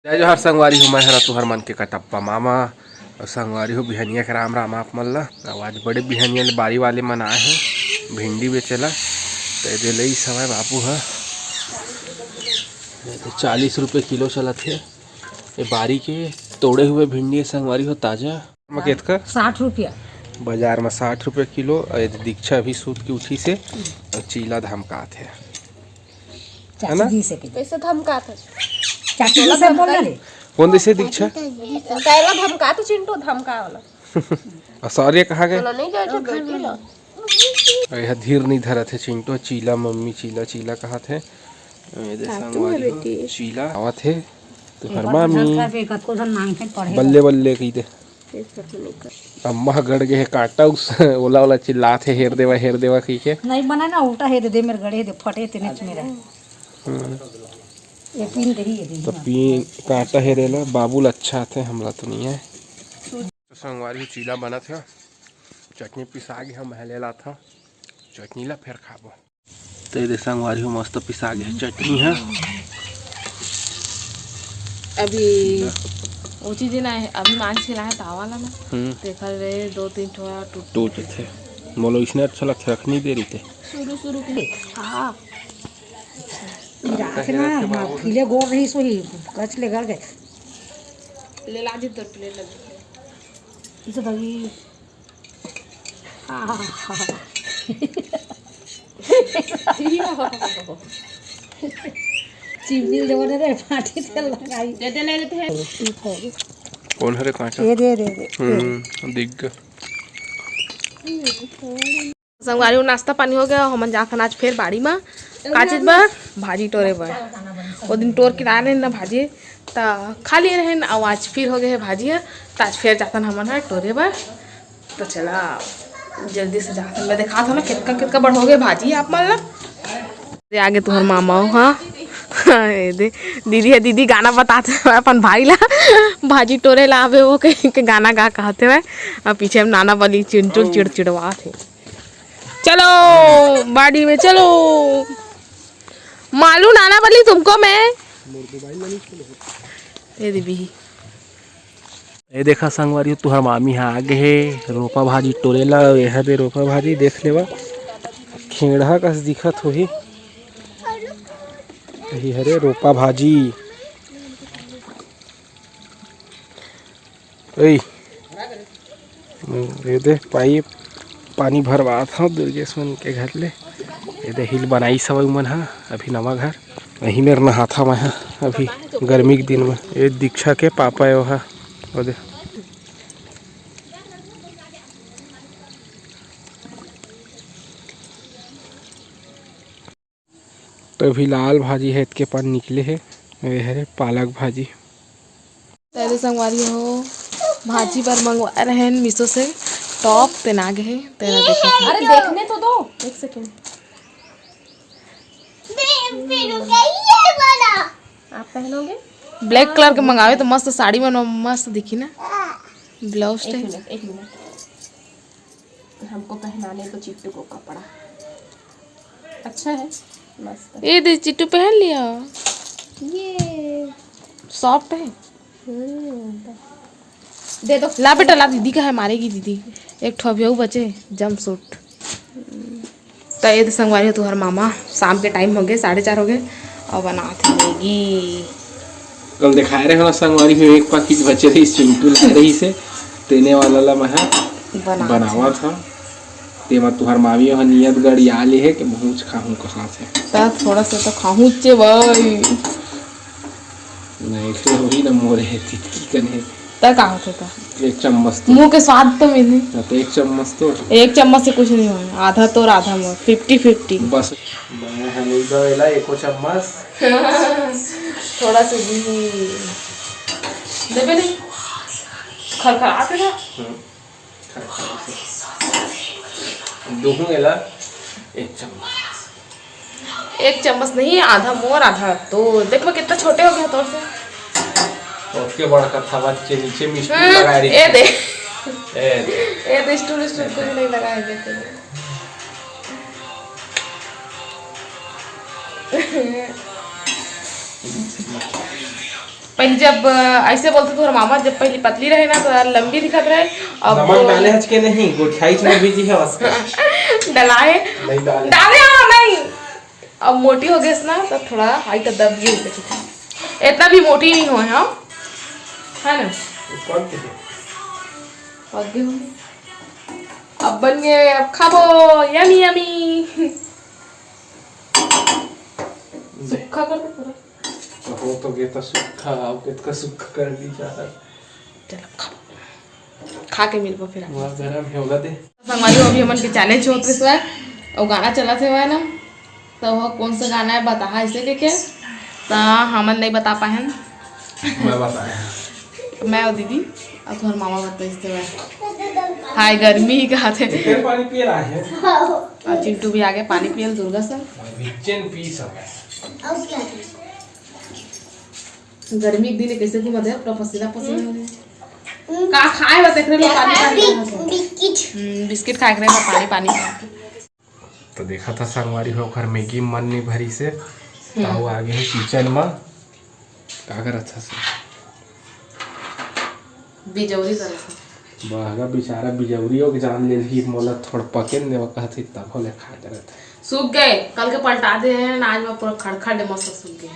जय जोहार संगवारी हो, मैं हरा तुहर मन के कटप्पा मामा और संगवारी हो बिहनिया के राम राम आप मन ला। आज बड़े बिहनिया बारी वाले मन आए हैं भिंडी बेचेला। तो दे लई समय बाबू है 40 रुपये किलो चलत है। ये बारी के तोड़े हुए भिंडी संगवारी हो ताजा मकेत का 60 रुपया बाजार में 60 रुपये किलो। और दीक्षा भी सूत की उठी से और चीला धमकात है ना पैसे धमकात है। चाची से बोल ले कौन दिसे दीक्षा कैला धमका तो चिंटू धमका वाला और सौर्य कहाँ गए? नहीं जाए तो बेटी ला यह धीर नहीं धरा थे चिंटू। चीला मम्मी चीला कहा थे चीला आवा थे तो हर मामी बल्ले बल्ले कही थे अम्मा गड़ गए काटा उस ओला ओला चिल्ला थे हेर देवा कही के नहीं बना ना उल्टा है दे मेरे गड़े दे फटे ते नीचे मेरा ये पिन दे ही है तो पिन काटा हेरेला बाबुल अच्छा थे हमला तो नहीं है। तो संगवारी चीला बना था चटनी पिसा गया हम हेलेला था चटनी ला फिर खाबो। तो ये संगवारी मस्त पिसा गया चटनी है। अभी वो चीज ना है अभी मान के लाया तावा ला ना देखा रे 2-3 थोड़ा टूट थे मोलो इसने अच्छा लग रखनी दे रही थे शुरू के हां रात ना खिले गोर रही सो ही कच ले गड़ गए ले ला दी तो प्लेट लग इसे दही हां चिमनी जवन रे फाटी तेल लगाई दे ले लेते हैं कौन हरे कांचा दे दिख गया। संगवारी नाश्ता पानी हो गया हम जाकर आज फिर बाड़ी में काचित बा भाजी टोरे बा वो दिन टोर के लाए रहे ना भाजी ता खा लिए रहे ना आज फिर हो गए है भाजी है तो आज फिर जाता हमन है टोरे बा। तो चला जल्दी से जाता मैं देखा था ना कितना बड़ हो गए भाजी आप मान ला आगे तुम्हार मामा हो। हाँ दे दीदी है दीदी गाना बताते हुए अपन भाई ला भाजी टोरे ला आवे वो के गाना गा कहते हुए और पीछे हम नाना बली चिड़चिड़वा थे। चलो बाड़ी में चलो मालू नाना बली तुमको मैं ये दीदी ये देखा संगवारी तुहर मामी है आगे है रोपा भाजी टोरेला यह दे रोपा भाजी देख लेवा खेड़ा कस दिखत हो ही यही हरे रोपा भाजी ये दे पाइप पानी भरवा था दुर्गेश मन के घर ले ये दे हिल बनाई सब मन है अभी नवा घर वहीं में नहाथा मैं अभी गर्मी के दिन में। ये दीक्षा के पापा यो है वो दे तो अभी लाल भाजी है इसके पास निकले है ये है पालक भाजी। तेरे संगवारी हो भाजी पर मंगवा रहे हैं मीशो से टॉप तेना गए तेरा देखा अरे देखने तो दो एक सेकंड आप पहनोगे ब्लैक कलर के मंगावे तो मस्त साड़ी में मस्त दिखी ना ब्लाउज एक मिनट हमको पहनाने को चिट्टू को कपड़ा अच्छा है मस्त ये दे चिट्टू पहन लिया ये सॉफ्ट है दे दो ला बेटा ला दीदी का है मारेगी दीदी एक ठोबिया बचे जंप सूट। तो ये संगवारी तुम्हार मामा शाम के टाइम हो गए 4:30 हो गए और बनाते मैगी। कल दिखाए रहे हो संगवारी में एक पैकेट बचे रही चिंटू ला रही से तेने वाला ला मैं बनावा था ते मैं तुहर मामी वहाँ नियत गड़िया ले है कि बहुत खाऊं कहाँ से तब थोड़ा सा तो खाऊं चे भाई नहीं फिर वही ना मोरे है तितकी कने तब कहाँ होते था एक चम्मच मुंह के स्वाद तो मिले तो एक चम्मच तो एक चम्मच से कुछ नहीं होगा आधा तो आधा मोर 50-50 बस मैं हमेशा वाला एक चम्मच थोड़ा सा देवे नहीं खरखराते ना दूहूं एला एक चम्मच नहीं आधा मोर आधा तो देख मैं कितना छोटे हो गया तौर से उसके बड़ा कथा बच्चे नीचे मिस्त्री लगा रही ए दे स्टूल को नहीं लगाए देते पहले जब ऐसे बोलते थे मामा, जब पहले पतली रहे ना तो लंबी दिखत रहे। अब नमक डाले हज के नहीं, गोठाई में बीजी है बस डलाए नहीं डाले नहीं। अब मोटी हो गई ना तो थोड़ा हाइट दब गई, इतना भी मोटी नहीं हो हम, है ना। अब बन गए, अब खाबो, यमी यमी। सूखा कर दे पूरा, हो तो गया तो सूखा, अब कितना सूखा कर दी जा रहा है। चलो खाबो, खा के मिलबो फिर। वहाँ गरम होगा दे संगवारी अभी हमन के चैलेंज होत रहे है और गाना चला थे ना, तो वह कौन सा गाना है बता इसे लेके, तो हमन नहीं बता पाए हैं। मैं बताया, मैं और दीदी और तुम्हारे मामा बताते हाय गर्मी कहा थे। पानी पी रहा है और चिंटू भी आ गए पानी पियल, दुर्गा सर पी सब गर्मी के दिन कैसे घूमते हैं, पूरा पसीना पसीना हो रहे। का खाए बा देख रहे लोग, पानी बिस्किट खाए रहे पानी पानी। तो देखा था संगवारी हो घर मैगी मन नहीं भरी से, तो आगे है किचन में का कर अच्छा से बिजौरी तरह से बहगा बेचारा बिजौरी हो के जान ले ही मोला थोड़ा पके ने वो कहती तब होले खा करत सूख गए, कल के पलटा दे हैं आज में पूरा खड़खड़ मस्त सूख गए।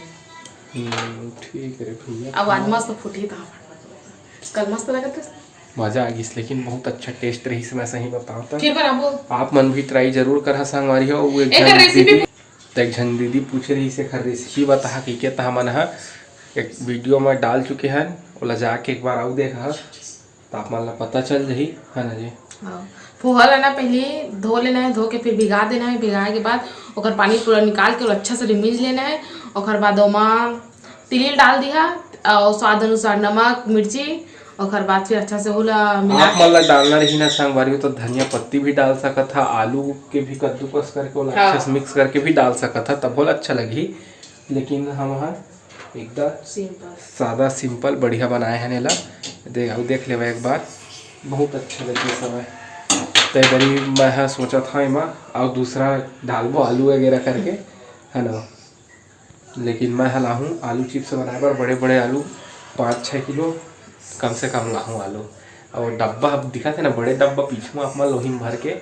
ठीक है भैया, अब आज मस्त फूटी था, कल मस्त लगा था, मजा आ गई। लेकिन बहुत अच्छा टेस्ट रही से, मैं सही बताऊं तो फिर बनाबो आप मन भी ट्राई जरूर करा संगवारी हो। वो एक रेसिपी एक झन दीदी पूछ रही से खर रेसिपी बता कि के हमन ह एक वीडियो में डाल चुके हैं, ओला जाके एक बार आउ देखा तो आप मन ला पता चल जाही, है ना जी। पोहा लेना, पहले धो लेना है, धो के फिर भिगा देना है, भिगाए के बाद ओकर पानी पूरा निकाल के अच्छा से रिमीज लेना है। और बाद ओमा तिल डाल दिया और स्वाद अनुसार नमक मिर्ची, और बाद फिर अच्छा से होला मिला। आप मन ला डालना रही ना संगवारी तो धनिया पत्ती भी डाल सकत था, आलू के भी कद्दूकस करके ओला अच्छा से मिक्स करके भी डाल सकत था, तब होला अच्छा लगी। लेकिन हम एकदम सादा सिंपल बढ़िया बनाए हैं नेला, देख लेवा एक बार, बहुत अच्छा लगे सब है। तो बड़ी मैं सोचा था इमा और दूसरा डालबो आलू वगैरह करके, है ना। लेकिन मैं लाहूँ आलू चिप्स बनाए पर बड़े बड़े आलू 5-6 किलो कम से कम लाहूँ आलू, और डब्बा दिखा थे ना बड़े डब्बा पीछू आप लोही में भर के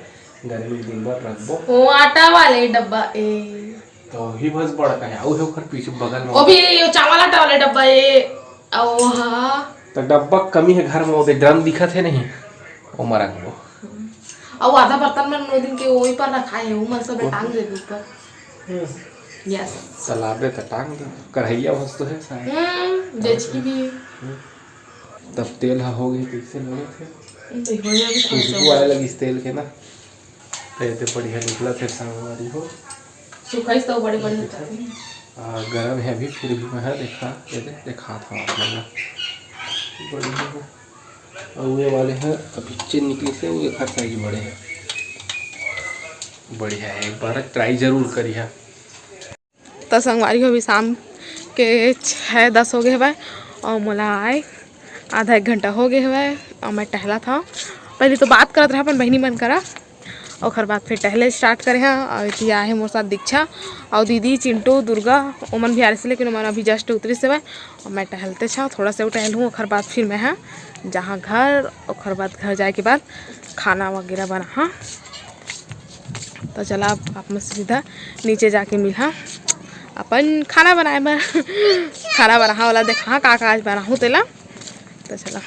गर्मी दिन भर रखबो। वो आटा वाले डब्बा तो ही बस बड़ा का है, और ओकर पीछे बगल में वो भी चावल आटा वाले डब्बा और हां तो डब्बा कमी है घर में, वो ड्रम दिखा थे नहीं वो मरा वो और आधा बर्तन में 9 दिन के वही पर रखा है, वो मन सब टांग दे ऊपर। यस सलाबे तो टांग दे, कढ़ैया वस्तु है शायद डेचकी भी। तब तेल हो गई कैसे लगे थे, तो हो जाएगी खुशबू आने लगी इस तेल के ना, तो बढ़िया निकला थे संगवारी हो। सुखाई तो बड़े बड़े होता है, गरम है अभी, फिर भी मैं देखा था आप लोग बढ़िया है। और ये वाले हैं अभी चीन निकली से, वो एक साइज बड़े हैं, बढ़िया है, एक बार ट्राई जरूर करी है। तो संगवारी हो भी शाम के 6-10 हो गए हुए और मोला आए आधा 1 घंटा हो गए हुए और मैं टहला था। पहले तो बात करत रहा अपन बहनी मन करा, और बाद फिर टहले स्टार्ट करे हैं। और इति आए मोर साथ दीक्षा और दीदी चिंटू दुर्गा ओमन भी आ रहे से, लेकिन ओमन अभी जस्ट उतरी से और मैं टहलते छा थोड़ा से टहल हूँ। और बाद फिर मैं हाँ जहाँ घर, और बाद घर जाए के बाद खाना वगैरह बना। हाँ तो चला आप में सीधा नीचे जाके मिला अपन खाना बनाए बर खाना बना वाला देखा का आज बना हूँ तेला। तो चला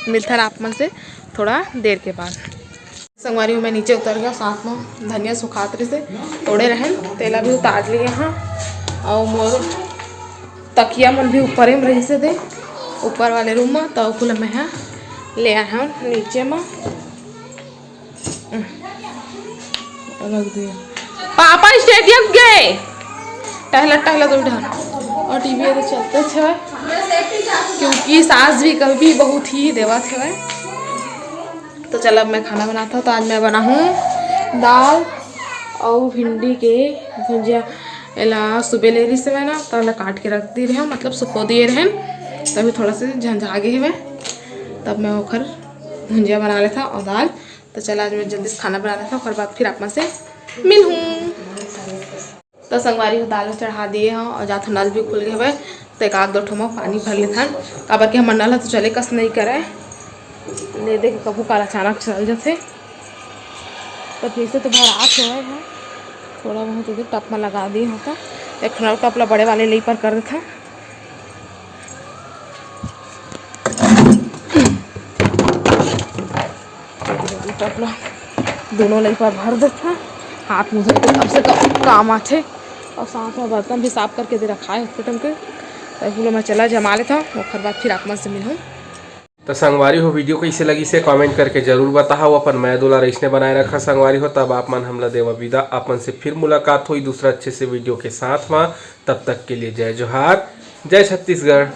मिलता रहा आप मन से थोड़ा देर के बाद। संगवारी में नीचे उतर गया, साथ में धनिया सुखातरी से तोड़े रहें, तेला भी उतार लिए हाँ। और मोर तकिया मन भी ऊपर में रही से दे ऊपर वाले रूम में, तो कुल में है ले आए हैं नीचे में रख दिया। पापा स्टेडियम गए टहला टहला तो उठा, और टीवी तो चलते थे क्योंकि सास भी कभी बहुत ही देवा थे। तो चल अब मैं खाना बनाता हूँ। तो आज मैं बना हूँ दाल और भिंडी के भुजिया, एला सुबह ले रही से मैं ना तो काट के रख दी रहे, मतलब सुखो दिए रहे, तभी थोड़ा से झंझा गए हुए, तब मैं ओखर भुजिया बना लेता और दाल। तो चल आज मैं जल्दी से खाना बना लेता हूँ, और बाद फिर आप से मिलूँ। तो संगवारी को दाल चढ़ा दिए हैं और जाते नल भी खुल गए हुए तो एक आध दो ठो में पानी भर लेते हैं काबर कि हम नल तो चले कस नहीं करे ले दे के कबू काल अचानक चल जाते तो फिर से तो भरात हुए हैं थोड़ा बहुत इधर टप में लगा दिए होता एक टपला बड़े वाले ले पर कर देता टपला दोनों ले पर भर देता हाथ मुँह धो कम से कम काम आते और साथ में बर्तन भी साफ करके दे रखा है हॉस्पिटल के तो फूलों में चला जमा लेता और फिर बाद फिर आपमन से मिलूँ। तो संगवारी हो वीडियो कैसे लगी से कमेंट करके जरूर बताओ। अपन मैं दुलार इसने बनाए रखा संगवारी हो तब आप मन हमला देवा विदा अपन से फिर मुलाकात हुई दूसरा अच्छे से वीडियो के साथ में। तब तक के लिए जय जोहार जय छत्तीसगढ़।